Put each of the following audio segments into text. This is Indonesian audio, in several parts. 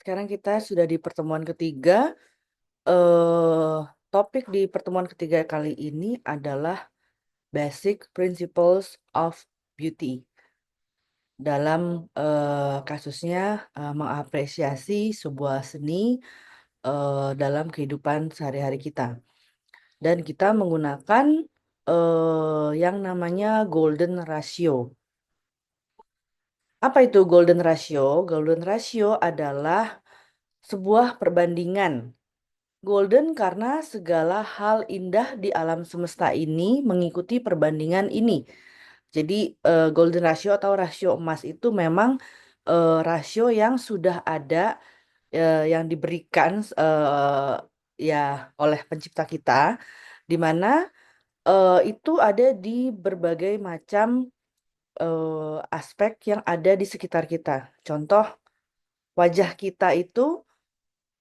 Sekarang kita sudah di pertemuan ketiga. Eh, Topik di pertemuan ketiga kali ini adalah Basic Principles of Beauty. Dalam kasusnya mengapresiasi sebuah seni dalam kehidupan sehari-hari kita. Dan kita menggunakan yang namanya Golden Ratio. Apa itu Golden Ratio? Golden Ratio adalah sebuah perbandingan. Golden karena segala hal indah di alam semesta ini mengikuti perbandingan ini. Jadi golden ratio atau rasio emas itu memang rasio yang sudah ada yang diberikan ya oleh pencipta kita, di mana itu ada di berbagai macam aspek yang ada di sekitar kita. Contoh, wajah kita itu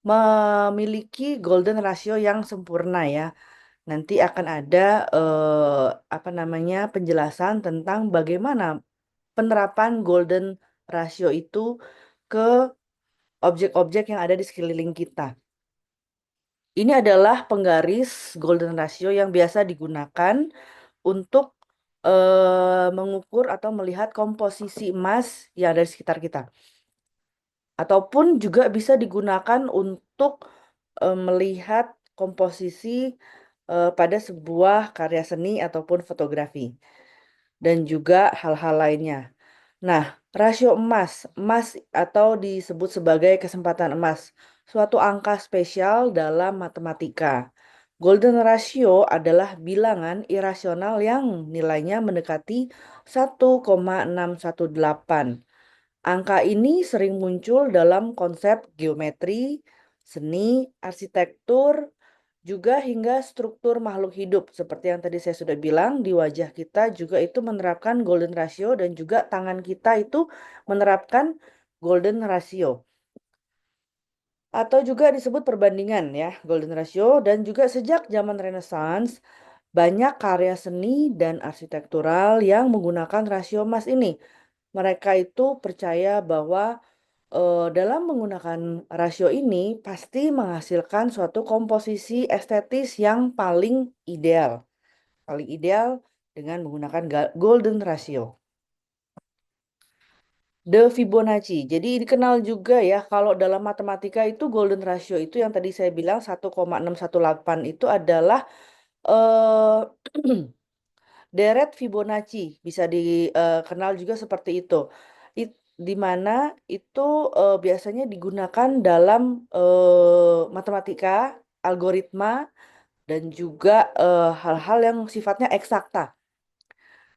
memiliki golden ratio yang sempurna ya. Nanti akan ada apa namanya penjelasan tentang bagaimana penerapan golden ratio itu ke objek-objek yang ada di sekeliling kita. Ini adalah penggaris golden ratio yang biasa digunakan untuk mengukur atau melihat komposisi emas yang ada di sekitar kita. Ataupun juga bisa digunakan untuk melihat komposisi pada sebuah karya seni ataupun fotografi dan juga hal-hal lainnya. Nah, rasio emas atau disebut sebagai kesempatan emas, suatu angka spesial dalam matematika. Golden ratio adalah bilangan irasional yang nilainya mendekati 1,618. Angka ini sering muncul dalam konsep geometri, seni, arsitektur, juga hingga struktur makhluk hidup. Seperti yang tadi saya sudah bilang, di wajah kita juga itu menerapkan golden ratio dan juga tangan kita itu menerapkan golden ratio. Atau juga disebut perbandingan ya, golden ratio. Dan juga sejak zaman Renaissance, banyak karya seni dan arsitektural yang menggunakan rasio emas ini. Mereka itu percaya bahwa dalam menggunakan rasio ini pasti menghasilkan suatu komposisi estetis yang paling ideal. Paling ideal dengan menggunakan golden ratio. De Fibonacci. Jadi dikenal juga ya kalau dalam matematika itu golden ratio itu yang tadi saya bilang 1,618 itu adalah deret Fibonacci. Bisa dikenal juga seperti itu. Di mana itu biasanya digunakan dalam matematika, algoritma, dan juga hal-hal yang sifatnya eksakta.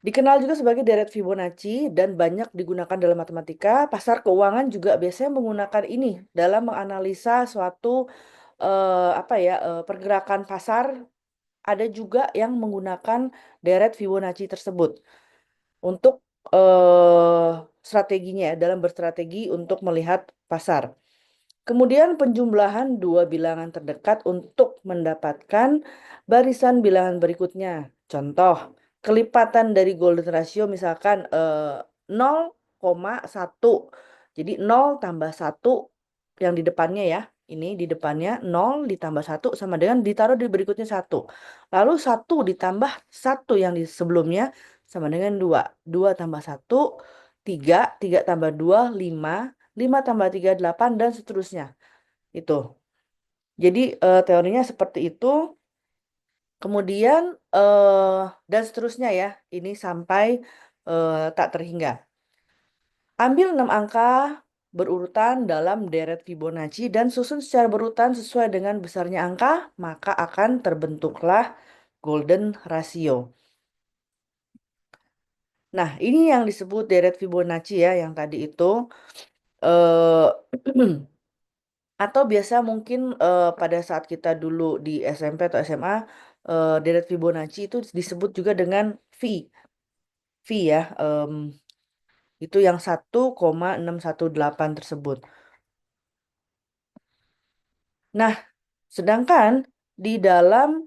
Dikenal juga sebagai deret Fibonacci dan banyak digunakan dalam matematika. Pasar keuangan juga biasanya menggunakan ini dalam menganalisa suatu apa ya pergerakan pasar. Ada juga yang menggunakan deret Fibonacci tersebut untuk strateginya ya, dalam berstrategi untuk melihat pasar. Kemudian penjumlahan dua bilangan terdekat untuk mendapatkan barisan bilangan berikutnya. Contoh, kelipatan dari golden ratio misalkan 0,1. Jadi 0 tambah 1 yang di depannya ya. Ini di depannya 0 ditambah 1 sama dengan ditaruh di berikutnya 1. Lalu 1 ditambah 1 yang di sebelumnya sama dengan 2. 2 tambah 1, 3. 3 tambah 2, 5. 5 tambah 3, 8, dan seterusnya. Itu. Jadi teorinya seperti itu. Kemudian dan seterusnya ya. Ini sampai tak terhingga. Ambil 6 angka berurutan dalam deret Fibonacci dan susun secara berurutan sesuai dengan besarnya angka, maka akan terbentuklah golden ratio. Nah, ini yang disebut deret Fibonacci ya, yang tadi itu. Eh, atau biasa mungkin pada saat kita dulu di SMP atau SMA, deret Fibonacci itu disebut juga dengan V. V ya, itu yang 1,618 tersebut. Nah, sedangkan di dalam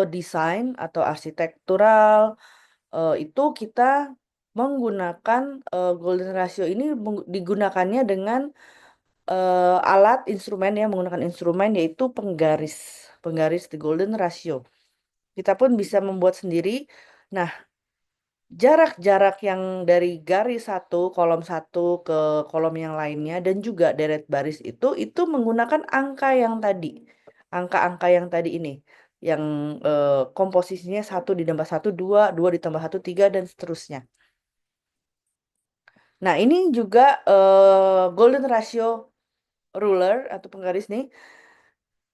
desain atau arsitektural itu kita menggunakan golden ratio ini digunakannya dengan alat instrumen ya, menggunakan instrumen yaitu penggaris, penggaris the golden ratio. Kita pun bisa membuat sendiri. Nah, jarak-jarak yang dari garis kolom satu ke kolom yang lainnya dan juga deret baris itu menggunakan angka yang tadi, angka-angka yang tadi ini, yang komposisinya satu ditambah satu dua, dua ditambah satu tiga dan seterusnya. Nah, ini juga golden ratio ruler atau penggaris nih.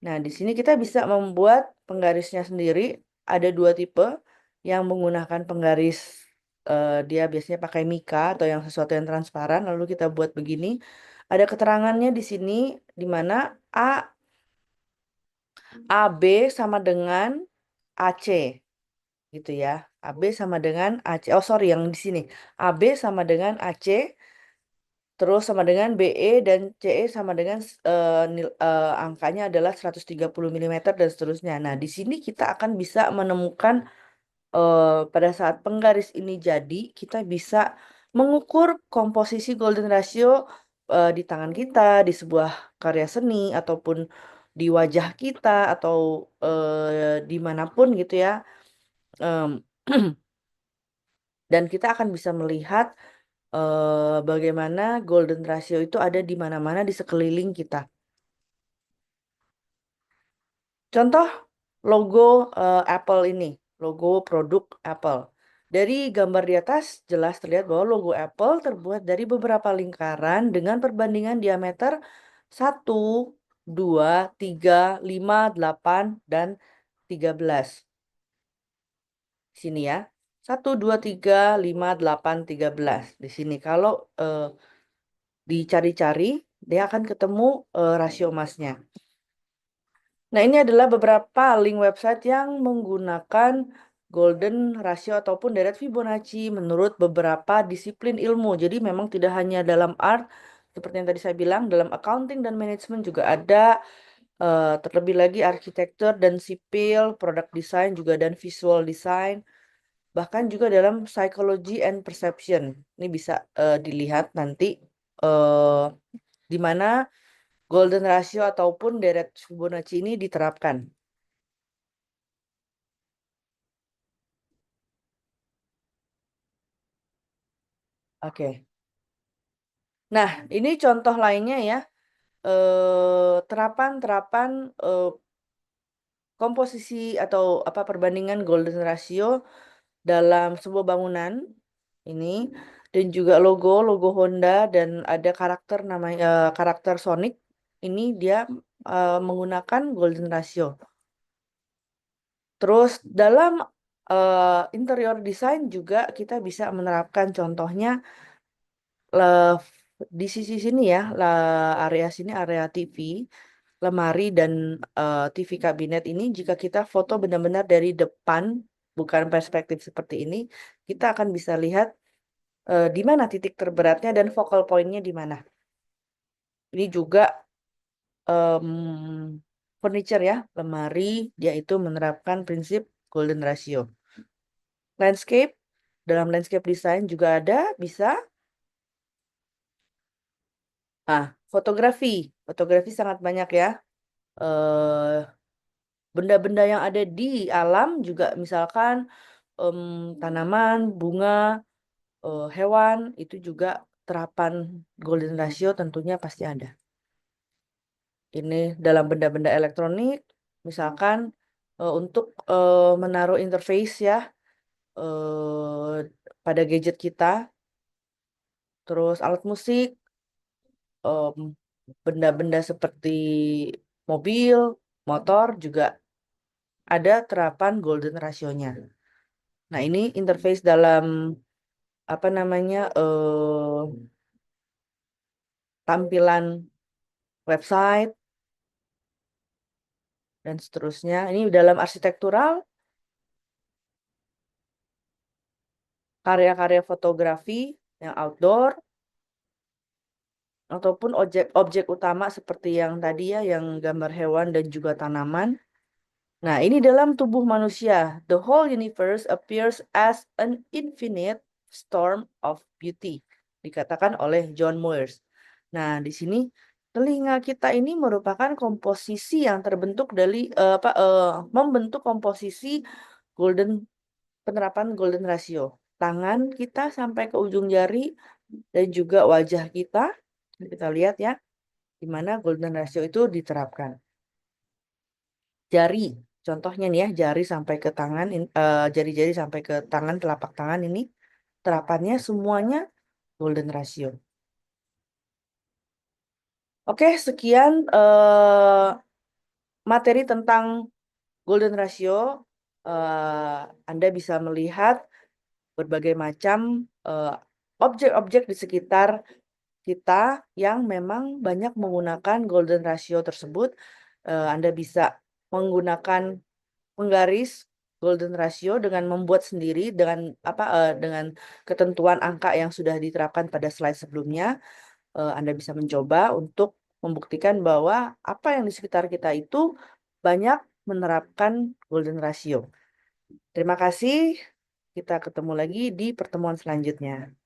Nah, di sini kita bisa membuat penggarisnya sendiri. Ada dua tipe yang menggunakan penggaris, dia biasanya pakai mika atau yang sesuatu yang transparan. Lalu kita buat begini. Ada keterangannya di sini di mana AB sama dengan AC gitu ya. AB sama dengan AC. Oh, sorry, yang di sini. AB sama dengan AC. Terus sama dengan BE dan CE sama dengan angkanya adalah 130 mm dan seterusnya. Nah, di sini kita akan bisa menemukan pada saat penggaris ini jadi, kita bisa mengukur komposisi golden ratio di tangan kita, di sebuah karya seni, ataupun di wajah kita, atau dimanapun gitu ya. Em, dan kita akan bisa melihat bagaimana golden ratio itu ada di mana-mana di sekeliling kita. Contoh logo Apple ini, logo produk Apple. Dari gambar di atas jelas terlihat bahwa logo Apple terbuat dari beberapa lingkaran dengan perbandingan diameter 1, 2, 3, 5, 8, dan 13. Sini ya. 1, 2, 3, 5, 8, 13. Di sini kalau dicari-cari, dia akan ketemu rasio emasnya. Nah, ini adalah beberapa link website yang menggunakan golden ratio ataupun deret Fibonacci menurut beberapa disiplin ilmu. Jadi memang tidak hanya dalam art, seperti yang tadi saya bilang, dalam accounting dan manajemen juga ada, terlebih lagi arsitektur dan sipil, product design juga dan visual design, bahkan juga dalam psychology and perception. Ini bisa dilihat nanti eh, di mana golden ratio ataupun deret Fibonacci ini diterapkan. Oke. Nah, ini contoh lainnya ya. Terapan-terapan komposisi atau apa perbandingan golden ratio dalam sebuah bangunan ini, dan juga logo Honda, dan ada karakter namanya karakter Sonic. Ini dia menggunakan golden ratio. Terus dalam interior design juga kita bisa menerapkan, contohnya di sisi sini ya, area sini area TV, lemari dan TV kabinet ini, jika kita foto benar-benar dari depan, bukan perspektif seperti ini, kita akan bisa lihat di mana titik terberatnya dan focal point-nya di mana. Ini juga furniture ya, lemari, dia itu menerapkan prinsip golden ratio. Landscape, dalam landscape design juga ada, bisa. Ah, fotografi. Fotografi sangat banyak ya. Eh, Benda-benda yang ada di alam juga, misalkan em, tanaman, bunga, hewan, itu juga terapan golden ratio tentunya pasti ada. Ini dalam benda-benda elektronik, misalkan untuk menaruh interface ya pada gadget kita, terus alat musik, em, benda-benda seperti mobil, motor juga ada terapan golden rasionya. Nah, ini interface dalam apa namanya tampilan website dan seterusnya. Ini dalam arsitektural, karya-karya fotografi yang outdoor, ataupun objek-objek utama seperti yang tadi ya, yang gambar hewan dan juga tanaman. Nah, ini dalam tubuh manusia. The whole universe appears as an infinite storm of beauty, dikatakan oleh John Moores. Nah, di sini Telinga kita ini merupakan komposisi yang terbentuk dari membentuk komposisi golden penerapan golden ratio. Tangan kita sampai ke ujung jari dan juga wajah kita. Kita lihat ya, di mana golden ratio itu diterapkan. Jari, contohnya nih ya, jari sampai ke tangan, jari-jari sampai ke tangan, telapak tangan ini, terapannya semuanya golden ratio. Oke, sekian materi tentang golden ratio. Anda bisa melihat berbagai macam eh, objek-objek di sekitar kita yang memang banyak menggunakan golden ratio tersebut. Anda bisa menggunakan menggaris golden ratio dengan membuat sendiri dengan ketentuan angka yang sudah diterapkan pada slide sebelumnya. Anda bisa mencoba untuk membuktikan bahwa apa yang di sekitar kita itu banyak menerapkan golden ratio. Terima kasih. Kita ketemu lagi di pertemuan selanjutnya.